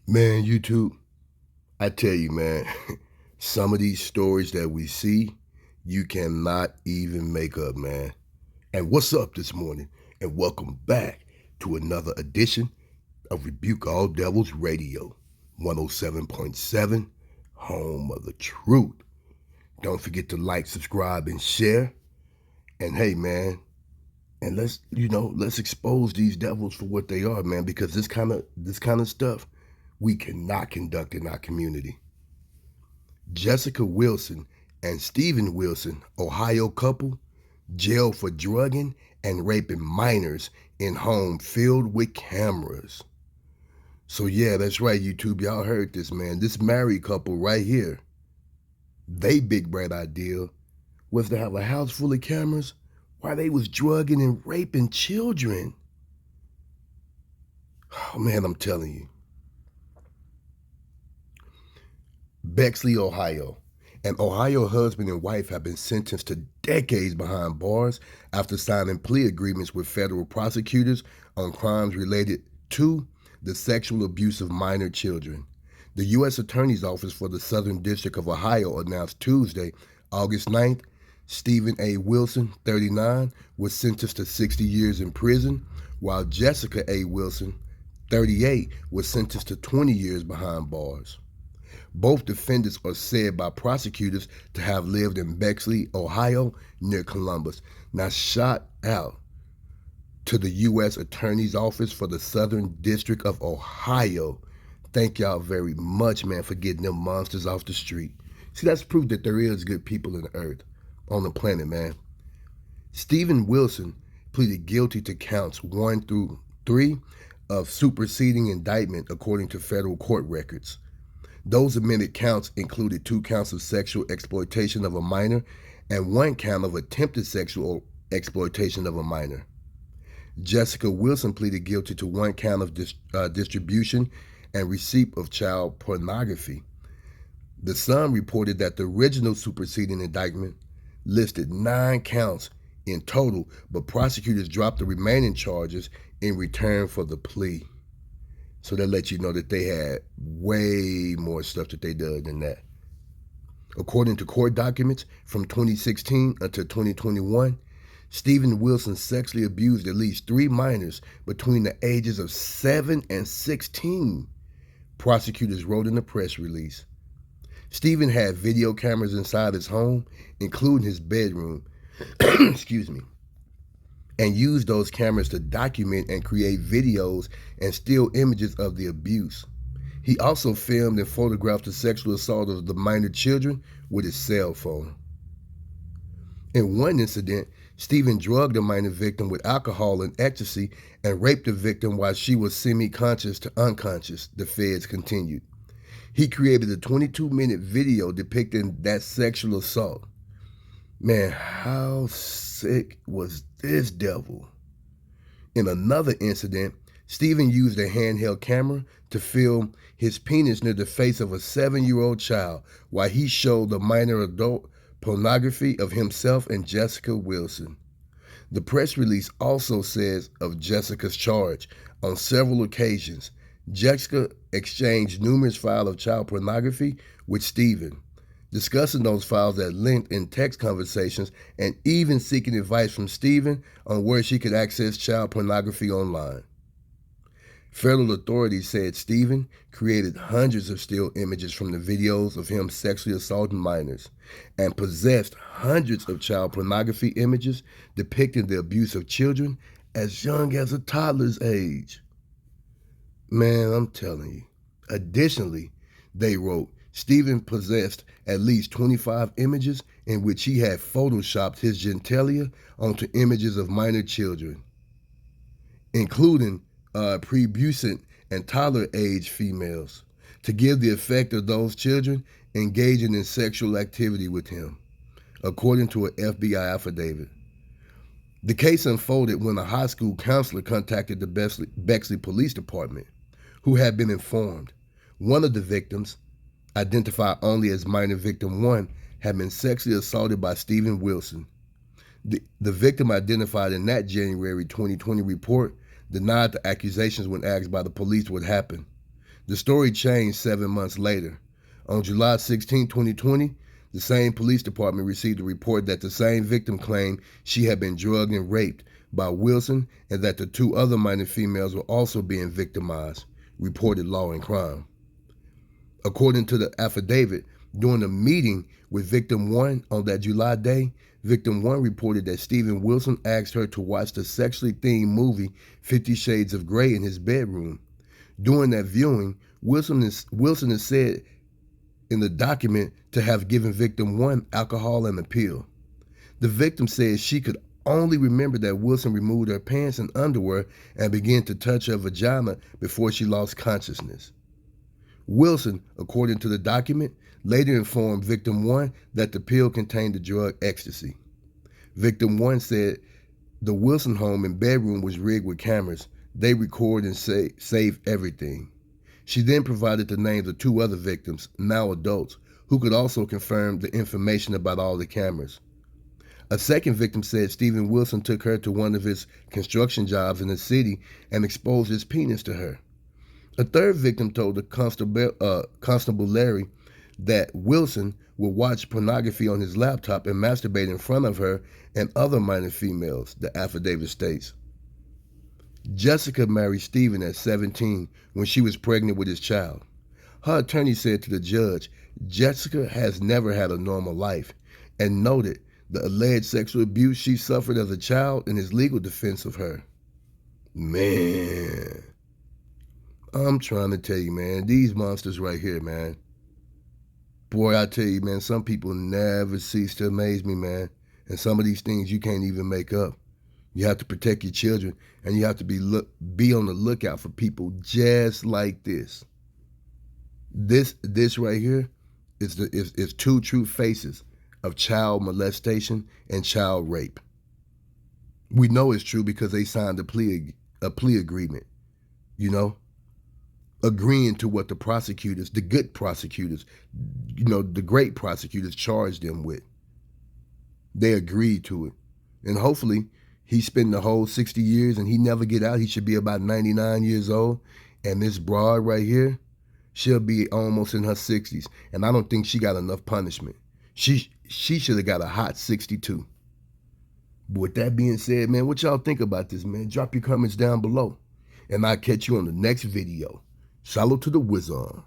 Man, YouTube, I tell you, man, some of these stories that we see, you cannot even make up, man. And what's up this morning? And welcome back to another edition of Rebuke All Devils Radio, 107.7, home of the truth. Don't forget to like, subscribe, and share. And hey, man, and let's expose these devils for what they are, man, because this kind of stuff we cannot conduct in our community. Jessica Wilson and Steven Wilson, Ohio couple, jailed for drugging and raping minors in home filled with cameras. So yeah, that's right, YouTube. Y'all heard this, man. This married couple right here, they big bright idea was to have a house full of cameras while they was drugging and raping children. Oh man, I'm telling you. Bexley, Ohio. An Ohio husband and wife have been sentenced to decades behind bars after signing plea agreements with federal prosecutors on crimes related to the sexual abuse of minor children. The U.S. Attorney's Office for the Southern District of Ohio announced Tuesday, August 9th, Steven A. Wilson, 39, was sentenced to 60 years in prison, while Jessica A. Wilson, 38, was sentenced to 20 years behind bars. Both defendants are said by prosecutors to have lived in Bexley, Ohio, near Columbus. Now, shout out to the U.S. Attorney's Office for the Southern District of Ohio. Thank y'all very much, man, for getting them monsters off the street. See, that's proof that there is good people in the earth, on the planet, man. Steven Wilson pleaded guilty to counts 1 through 3 of superseding indictment, according to federal court records. Those amended counts included 2 counts of sexual exploitation of a minor and 1 count of attempted sexual exploitation of a minor. Jessica Wilson pleaded guilty to 1 count of distribution and receipt of child pornography. The Sun reported that the original superseding indictment listed 9 counts in total, but prosecutors dropped the remaining charges in return for the plea. So that lets you know that they had way more stuff that they did than that. According to court documents from 2016 until 2021, Steven Wilson sexually abused at least 3 minors between the ages of 7 and 16, prosecutors wrote in a press release. Steven had video cameras inside his home, including his bedroom, excuse me, and used those cameras to document and create videos and still images of the abuse. He also filmed and photographed the sexual assault of the minor children with his cell phone. In one incident, Steven drugged a minor victim with alcohol and ecstasy and raped the victim while she was semi-conscious to unconscious, the feds continued. He created a 22-minute video depicting that sexual assault. Man, how sick was this devil? In another incident, Steven used a handheld camera to film his penis near the face of a 7-year-old child while he showed the minor adult pornography of himself and Jessica Wilson. The press release also says of Jessica's charge. On several occasions, Jessica exchanged numerous files of child pornography with Steven, discussing those files at length in text conversations and even seeking advice from Steven on where she could access child pornography online. Federal authorities said Steven created hundreds of still images from the videos of him sexually assaulting minors and possessed hundreds of child pornography images depicting the abuse of children as young as a toddler's age. Man, I'm telling you. Additionally, they wrote, Steven possessed at least 25 images in which he had photoshopped his genitalia onto images of minor children, including prepubescent and toddler-age females, to give the effect of those children engaging in sexual activity with him, according to an FBI affidavit. The case unfolded when a high school counselor contacted the Bexley Police Department, who had been informed one of the victims, identified only as minor victim 1, had been sexually assaulted by Steven Wilson. The victim, identified in that January 2020 report, denied the accusations when asked by the police what happened. The story changed 7 months later. On July 16, 2020, the same police department received a report that the same victim claimed she had been drugged and raped by Wilson and that the 2 other minor females were also being victimized, reported Law and Crime. According to the affidavit, during a meeting with Victim 1 on that July day, Victim 1 reported that Steven Wilson asked her to watch the sexually themed movie 50 Shades of Grey in his bedroom. During that viewing, Wilson is said in the document to have given Victim 1 alcohol and a pill. The victim said she could only remember that Wilson removed her pants and underwear and began to touch her vagina before she lost consciousness. Wilson, according to the document, later informed Victim 1 that the pill contained the drug ecstasy. Victim 1 said the Wilson home and bedroom was rigged with cameras. They record and save everything. She then provided the names of 2 other victims, now adults, who could also confirm the information about all the cameras. A second victim said Steven Wilson took her to one of his construction jobs in the city and exposed his penis to her. A third victim told the Constable Larry that Wilson would watch pornography on his laptop and masturbate in front of her and other minor females, the affidavit states. Jessica married Steven at 17 when she was pregnant with his child. Her attorney said to the judge, Jessica has never had a normal life, and noted the alleged sexual abuse she suffered as a child in his legal defense of her. Man, I'm trying to tell you, man, these monsters right here, man. Boy, I tell you, man, some people never cease to amaze me, man. And some of these things you can't even make up. You have to protect your children, and you have to be on the lookout for people just like this. This right here is 2 true faces of child molestation and child rape. We know it's true because they signed a plea agreement, you know, agreeing to what the prosecutors, the good prosecutors, you know, the great prosecutors charged them with. They agreed to it. And hopefully he spent the whole 60 years and he never get out. He should be about 99 years old. And this broad right here, she'll be almost in her 60s. And I don't think she got enough punishment. She should have got a hot 62. But with that being said, man, what y'all think about this, man? Drop your comments down below. And I'll catch you on the next video. Salute to the Wizard.